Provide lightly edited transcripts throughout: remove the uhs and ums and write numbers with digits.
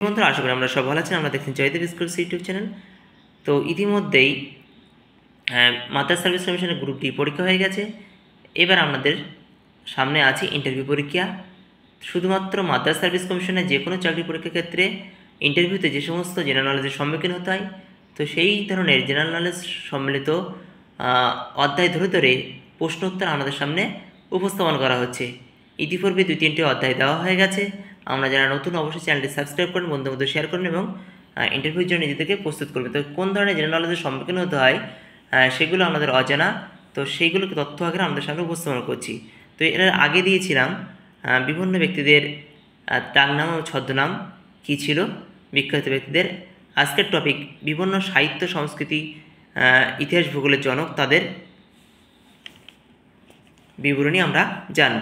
বন্ধুরা, আশা করি আমরা সব ভালো আছেন। আমরা দেখছেন জয়দেব স্কুলস ইউটিউব চ্যানেল। তো ইতিমধ্যেই মাদ্রাস সার্ভিস কমিশনের গ্রুপ ডি পরীক্ষা হয়ে গেছে। এবার আমাদের সামনে আছে ইন্টারভিউ পরীক্ষা। শুধুমাত্র মাদ্রাস সার্ভিস কমিশনের যে কোনো চাকরি পরীক্ষার ক্ষেত্রে ইন্টারভিউতে যে সমস্ত জেনারেল নলেজের সম্মুখীন হতে হয়, তো সেই ধরনের জেনারেল নলেজ সম্মিলিত অধ্যায় ধরে ধরে প্রশ্নোত্তর আমাদের সামনে উপস্থাপন করা হচ্ছে। ইতিপূর্বে 2-3টি অধ্যায় দেওয়া হয়ে গেছে। আমরা যারা নতুন, অবশ্যই চ্যানেলটি সাবস্ক্রাইব করুন, বন্ধুদের মধ্যে শেয়ার করুন এবং ইন্টারভিউর জন্য নিজেদেরকে প্রস্তুত করবেন। তো কোন ধরনের জেনারেল নলেজের সম্মুখীন হতে হয় সেগুলো আমাদের অজানা, তো সেইগুলোকে তথ্য আকারে আমাদের সামনে উপস্থাপন করছি। তো এর আগে দিয়েছিলাম বিভিন্ন ব্যক্তিদের তার নাম ও ছদ্মনাম কী ছিল, বিখ্যাত ব্যক্তিদের। আজকের টপিক বিভিন্ন সাহিত্য, সংস্কৃতি, ইতিহাস, ভূগোলের জনক, তাদের বিবরণী আমরা জানব।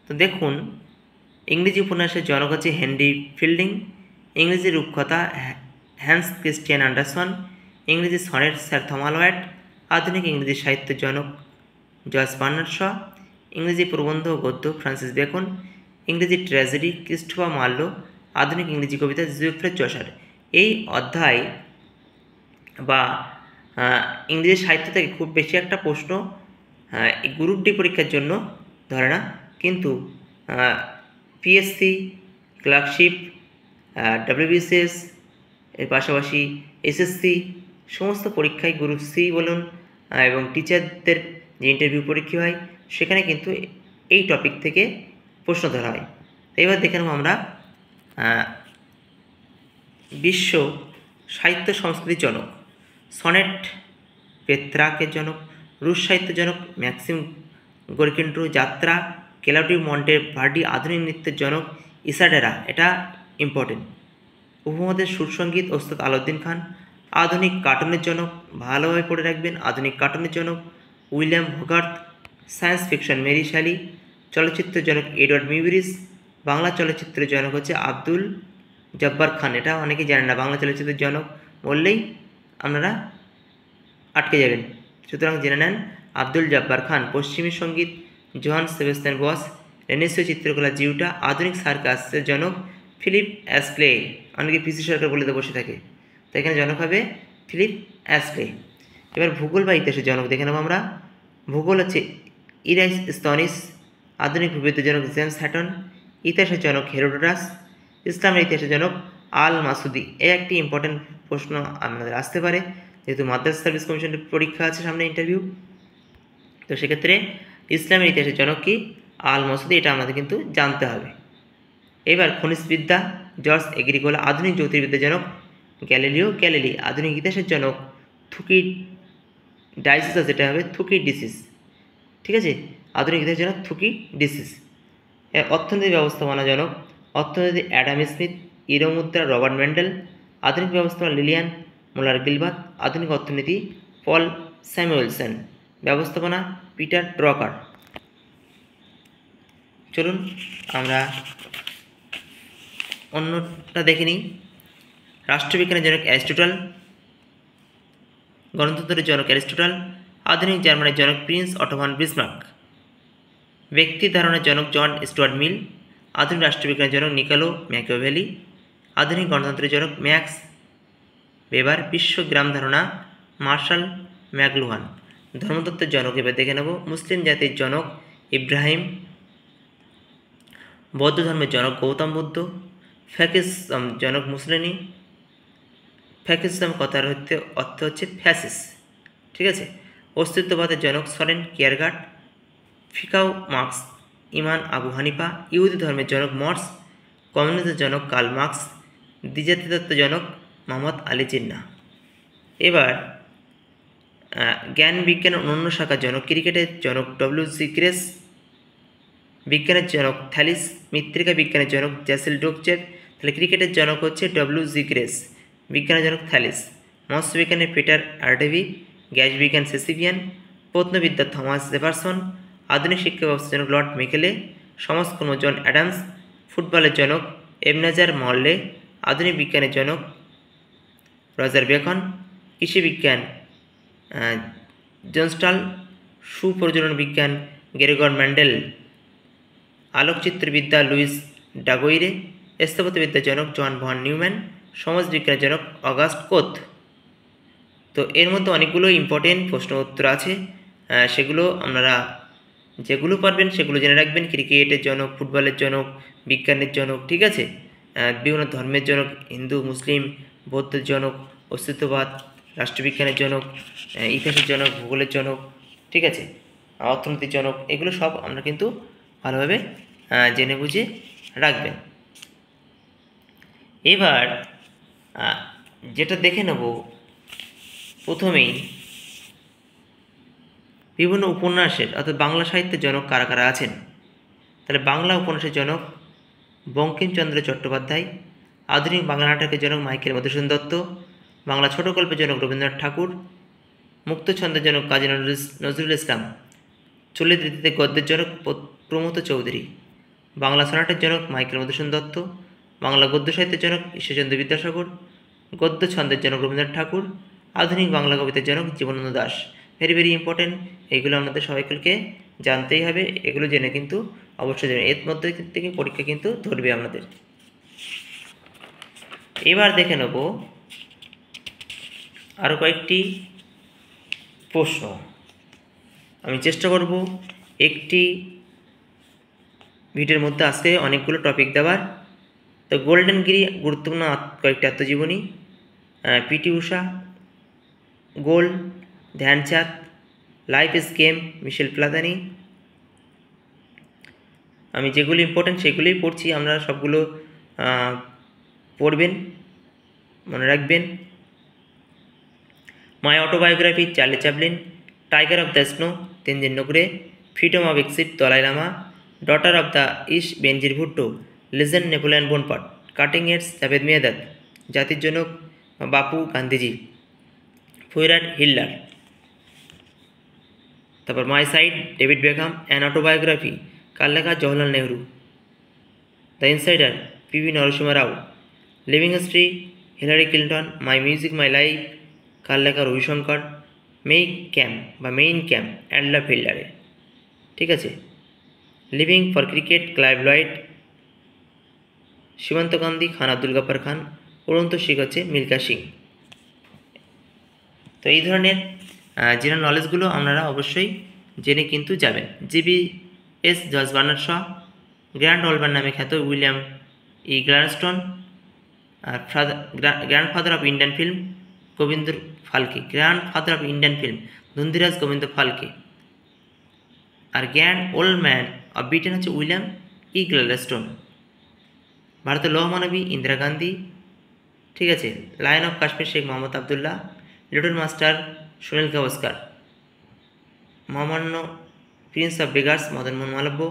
তো দেখুন, ইংরেজি উপন্যাসের জনক হচ্ছে হেনরি ফিল্ডিং, ইংরেজি রূপকথা হ্যান্স ক্রিস্টিয়ান অ্যান্ডারসন, ইংরেজি সনেট স্যার থমাস ওয়াট, আধুনিক ইংরেজি সাহিত্যের জনক জর্জ বার্নার্ড শ, ইংরেজি প্রবন্ধ ও গদ্য ফ্রান্সিস বেকন, ইংরেজি ট্র্যাজেডি ক্রিস্টোফার মার্লো, আধুনিক ইংরেজি কবিতা জিওফ্রে চসার। এই অধ্যায় বা ইংরেজি সাহিত্য থেকে খুব বেশি একটা প্রশ্ন এই গ্রুপ ডি পরীক্ষার জন্য ধরে না, কিন্তু পিএসসি, ক্লার্কশিপ, ডাব্লিউবিসিএস, এর পাশাপাশি এসএসসি সমস্ত পরীক্ষায় গ্রুপ সি বলুন এবং টিচারদের যে ইন্টারভিউ পরীক্ষা হয়, সেখানে কিন্তু এই টপিক থেকে প্রশ্ন ধরা হয়। এবার দেখে নেব আমরা বিশ্ব সাহিত্য সংস্কৃতির জনক। সনেট পেত্রাকের জনক, রুশ সাহিত্যের জনক ম্যাক্সিম গোর্কি, যাত্রা ক্লাউডিও মন্টে ভার্ডি, আধুনিক নৃত্যের জনক ইসাডেরা, এটা ইম্পর্টেন্ট। উপমহাদেশ সুরসঙ্গীত ওস্তাদ আলাউদ্দিন খান, আধুনিক কার্টুনের জনক, ভালোভাবে পড়ে রাখবেন, আধুনিক কার্টুনের জনক William Hogarth, science fiction Mary Shelley, চলচ্চিত্রের জনক এডওয়ার্ড মিউরিস, বাংলা চলচ্চিত্রের জনক হচ্ছে আব্দুল জব্বার খান। এটা অনেকেই জানেন না, বাংলা চলচ্চিত্রের জনক বললেই আপনারা আটকে যাবেন, সুতরাং জেনে নেন আব্দুল জব্বার খান। পশ্চিমী সঙ্গীত জোহান সেবাস্টিয়ান বস, রেনেসীয় চিত্রকলা জিউটা, আধুনিক সার্কাসের জনক ফিলিপ অ্যাসলে। অনেকে পিসি সরকার বলে বসে থাকে, তো এখানে জনক হবে ফিলিপ অ্যাসলে। এবার ভূগোল বা ইতিহাসের জনক দেখে নেব আমরা। ভূগোল হচ্ছে ইরাইস স্তনিস, আধুনিক ভূবিদ্যার জনক জেমস হ্যাটন, ইতিহাসের জনক হেরোডোটাস, ইসলামের ইতিহাসের জনক আল মাসুদি। এই একটি ইম্পর্টেন্ট প্রশ্ন আপনাদের আসতে পারে, যেহেতু মাদ্রাস সার্ভিস কমিশনের পরীক্ষা আছে সামনে, ইন্টারভিউ। তো সেক্ষেত্রে ইসলামের ইতিহাসের জনক কি? আল মাসুদি, এটা আমাদের কিন্তু জানতে হবে। এবার খনিজবিদ্যা জর্জ এগ্রিকোলা, আধুনিক জ্যোতির্বিদ্যার জনক গ্যালিলিও গ্যালিলি, আধুনিক ইতিহাসের জনক থুকিডিডিয়াস, যেটা হবে থুকিডিডিস, ঠিক আছে, আধুনিক ইতিহাসের জনক থুকিডিডিস। অর্থনীতি ব্যবস্থাপনা জনক অর্থনীতি অ্যাডাম স্মিথ, ইউরো মুদ্রা রবার্ট মেন্ডেল, আধুনিক ব্যবস্থাপনা লিলিয়ান মুলার গিলবার্ট, আধুনিক অর্থনীতি পল স্যামুয়েলসন, ব্যবস্থাপনা পিটার ড্রকার। চলুন আমরা অন্যটা দেখে নিই। রাষ্ট্রবিজ্ঞানের জনক অ্যারিস্টটল, গণতন্ত্রের জনক অ্যারিস্টটল, আধুনিক জার্মানির জনক প্রিন্স অটো ভন বিসমার্ক, ব্যক্তি ধারণের জনক জন স্টুয়ার্ট মিল, আধুনিক রাষ্ট্রবিজ্ঞানের জনক নিকোলো ম্যাকিয়াভেলি, আধুনিক গণতন্ত্রের জনক ম্যাক্স ওয়েবার, বিশ্ব গ্রাম ধারণা মার্শাল ম্যাকলুহান। ধর্মতত্ত্বের জনক এবার দেখে নেব। মুসলিম জাতির জনক ইব্রাহিম, বৌদ্ধ ধর্মের জনক গৌতম বুদ্ধ, ফ্যাসিজম জনক মুসলিনি। ফ্যাসিজম কথার অর্থ হচ্ছে ফ্যাসিস, ঠিক আছে। অস্তিত্ববাদের জনক সরেন কিয়ারগার্ড, ফিকাও মার্কস, ইমান আবু হানিফা, ইহুদি ধর্মের জনক মর্স, কমিউনিস্টের জনক কার্ল মার্কস, দ্বিজাতিতত্ত্বের জনক মোহাম্মদ আলী জিন্নাহ। এবার জ্ঞান বিজ্ঞানের অন্যান্য শাখার জনক ক্রিকেটের জনক ডব্লিউ.সি. গ্রেস, বিজ্ঞানের জনক থ্যালিস, মৃত্তিকা বিজ্ঞানের জনক জ্যাসেল ডোকচেভ। তাহলে ক্রিকেটের জনক হচ্ছে ডব্লিউ.সি. গ্রেস, বিজ্ঞানের জনক থ্যালিস, মৎস্যবিজ্ঞানে পিটার আর্ডেভি, গ্যাস বিজ্ঞান সেসিভিয়ান, প্রত্নবিদ্যা থমাস জেফারসন, আধুনিক শিক্ষা ব্যবস্থার জনক লর্ড মেকেলে, সমাজকর্ম জন অ্যাডামস, ফুটবলের জনক এবেনেজার মর্লে, আধুনিক বিজ্ঞানের জনক রজার বেকন, কৃষি বিজ্ঞান জনস্টাল, সুপ্রজনন বিজ্ঞান গ্রেগর মেন্ডেল, আলোকচিত্রবিদ্যা লুইস ডাগোইরে, স্থপতিবিদ্যার জনক জন ভন নিউম্যান, সমাজবিজ্ঞানের জনক অগাস্ট কোথ। তো এর মধ্যে অনেকগুলো ইম্পর্টেন্ট প্রশ্ন উত্তর আছে, সেগুলো আপনারা যেগুলো পারবেন সেগুলো জেনে রাখবেন। ক্রিকেটের জনক, ফুটবলের জনক, বিজ্ঞানের জনক, ঠিক আছে, বিভিন্ন ধর্মের জনক, হিন্দু, মুসলিম, বৌদ্ধের জনক, অস্তিত্ববাদ, রাষ্ট্রবিজ্ঞানের জনক, ইতিহাসের জনক, ভূগোলের জনক, ঠিক আছে, অর্থনীতির জনক, এগুলো সব আমরা কিন্তু ভালোভাবে জেনে বুঝে রাখবেন। এবার যেটা দেখে নেব, প্রথমেই বিভিন্ন উপন্যাসের অর্থাৎ বাংলা সাহিত্যের জনক কারা কারা আছেন। তাহলে বাংলা উপন্যাসের জনক বঙ্কিমচন্দ্র চট্টোপাধ্যায়, আধুনিক বাংলা নাটকের জনক মাইকেল মধুসূদন দত্ত, বাংলা ছোট গল্পের জনক রবীন্দ্রনাথ ঠাকুর, মুক্তছন্দের জনক কাজী নজরুল ইসলাম, চল্লিশ রীতিতে গদ্যের জনক প্রমথ চৌধুরী, বাংলা সনাটের জনক মাইকেল মধুসূদন দত্ত, বাংলা গদ্য সাহিত্যের জনক ঈশ্বরচন্দ্র বিদ্যাসাগর, গদ্য ছন্দের জনক রবীন্দ্রনাথ ঠাকুর, আধুনিক বাংলা কবিতার জনক Jibanananda Das. Very very important, এগুলো আমাদের সবাইকে জানতেই হবে। এগুলো জেনে কিন্তু অবশ্যই যাবে, এর মধ্যে থেকে পরীক্ষা কিন্তু ধরবে আমাদের। এবার দেখে নেব আরও কয়েকটি প্রশ্ন। আমি চেষ্টা করব একটি ভিডিওর মধ্যে আজকে অনেকগুলো টপিক দেওয়ার। তো গোল্ডেন গিরি গুরুত্বপূর্ণ কয়েকটি আত্মজীবনী, P T Usha, goal, Dhyan Chand, life is game, Michel Platini. আমি যেগুলি ইম্পর্টেন্ট সেগুলোই পড়ছি, আমরা সবগুলো পড়বেন, মনে রাখবেন। My autobiography, Charlie Chaplin, tiger of the snow, Tenzing Norgay, freedom of exit, Dalai Lama, daughter of the east, Benazir Bhutto, legend, Napoleon Bonaparte, cutting edge, Javed Miandad, জাতির জনক বাপু, গান্ধীজি, ফুয়েরার, হিটলার। তারপর my side, David Beckham, an autobiography, কার লেখা, Jawaharlal Nehru, the insider, PV Narasimha Rao, living history, Hillary Clinton, my music my life, কার লেখা, Ravishankar, Mein Kampf, Adolf হিটলারের, ঠিক আছে। Living for cricket, Clive Lloyd, সীমান্ত গান্ধী, খান আব্দুল গফ্ফার খান, উড়ন্ত শিখ হচ্ছে মিল্খা সিং। তো এই ধরনের জেনারেল নলেজগুলো আপনারা অবশ্যই জেনে কিন্তু যাবেন। GBS, George Bernard Shaw, grand old man নামে খ্যাত উইলিয়াম ই গ্ল্যাডস্টোন, আর grandfather of Indian film Govind Phalke, grandfather of Indian film Dhundiraj Govind Phalke. আর grand old man of Britain হচ্ছে উইলিয়াম ই গ্ল্যাডস্টোন। ভারতের লৌহমানবী ইন্দিরা গান্ধী, ঠিক আছে। Lion of Kashmir Sheikh Mohammad Abdullah, little master Sunil Gavaskar, মহামান্য prince of beggars Madan Mohan Malviya,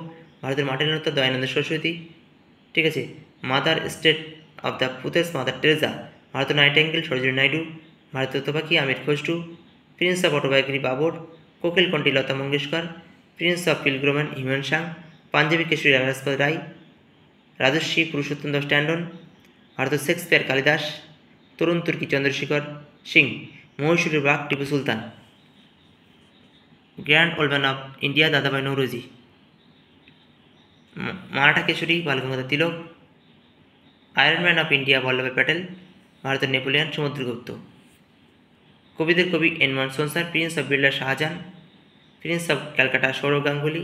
ভারতের মার্টিন লুথার, দয়ানন্দ সরস্বতী, ঠিক আছে। মাদার স্টেট অফ দ্য পুথেস মাদার টেরেসা, ভারতের নাইটেঙ্গেল সরোজিনী নাইডু, ভারতীয় তোপাকি Amir Khusro, prince of autobiography Babur, কোকিল কণ্ঠী Lata Mangeshkar, prince of pilgrimage Hiuen Tsang, Punjabi Kesari রাজরাজপত রায়, রাজর্ষি পুরুষোত্তম দাস ট্যান্ডন, ভারতের শেক্সপিয়ার কালিদাস, তরুণ তুর্কি চন্দ্রশেখর সিং, মহীশূরের বাঘ Tipu Sultan, grand old man of India Dadabhai Naoroji, Maratha Kesari Balgangadhar Tilak, iron man of India Vallabhbhai Patel, ভারতের নেপোলিয়ন সমুদ্রগুপ্ত, কবিদের কবি এন monsoon sir, prince of builder Shahjahan, prince of Calcutta Sourav Ganguly,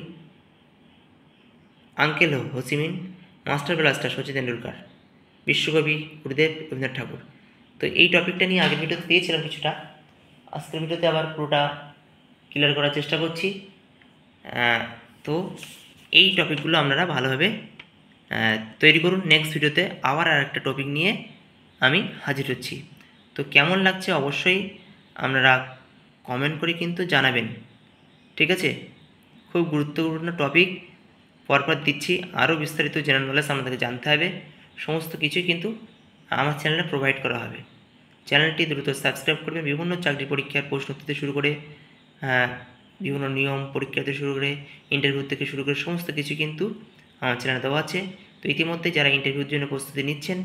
uncle Ho Chi Minh, master blaster Sachin Tendulkar, বিশ্বকবি গুরুদেব রবীন্দ্রনাথ ঠাকুর। তো এই টপিকটা নিয়ে আগের ভিডিওতে দিয়েছিলাম কিছুটা, আজকের ভিডিওতে আবার পুরোটা ক্লিয়ার করার চেষ্টা করছি। তো এই টপিকগুলো আপনারা ভালোভাবে তৈরি করুন। নেক্সট ভিডিওতে আবার আর একটা টপিক নিয়ে আমি হাজির হচ্ছি। তো কেমন লাগছে অবশ্যই আপনারা কমেন্ট করে কিন্তু জানাবেন, ঠিক আছে। খুব গুরুত্বপূর্ণ টপিক পরপর দিচ্ছি, আরও বিস্তারিত জেনারেল নলেজ আপনাদেরকে জানতে হবে, সমস্ত কিছুই কিন্তু আমার চ্যানেলে প্রোভাইড করা হবে। চ্যানেলটি দ্রুত সাবস্ক্রাইব করবে। বিভিন্ন চাকরি পরীক্ষার প্রশ্ন থেকে শুরু করে বিভিন্ন নিয়ম পরীক্ষা থেকে শুরু করে ইন্টারভিউ থেকে শুরু করে সমস্ত কিছু কিন্তু আমার চ্যানেলে দেওয়া আছে। তো ইতিমধ্যে যারা ইন্টারভিউর জন্য প্রস্তুতি নিচ্ছেন,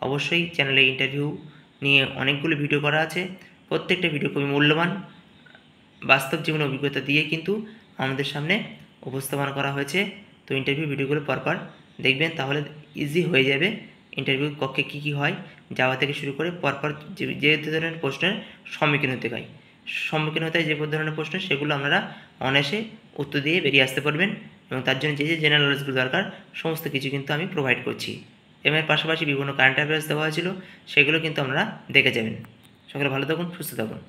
অবশ্যই চ্যানেলে ইন্টারভিউ নিয়ে অনেকগুলো ভিডিও করা আছে। প্রত্যেকটা ভিডিও খুবই মূল্যবান, বাস্তব জীবনে অভিজ্ঞতা দিয়ে কিন্তু আমাদের সামনে উপস্থাপন করা হয়েছে। তো ইন্টারভিউ ভিডিওগুলো পরপর দেখবেন, তাহলে ইজি হয়ে যাবে ইন্টারভিউ কক্ষে কী কী হয়, যাওয়া থেকে শুরু করে পরপর যে ধরনের প্রশ্নের সম্মুখীন হতে হয় যে ধরনের প্রশ্ন, সেগুলো আপনারা অনায়াসে উত্তর দিয়ে বেরিয়ে আসতে পারবেন। এবং তার জন্য যে জেনারেল নলেজগুলো দরকার সমস্ত কিছু কিন্তু আমি প্রোভাইড করছি। এবং এর পাশাপাশি বিভিন্ন কারেন্ট অ্যাফেয়ার্স দেওয়া হয়েছিল, সেগুলো কিন্তু আপনারা দেখে যাবেন। সকলে ভালো থাকুন, সুস্থ থাকুন।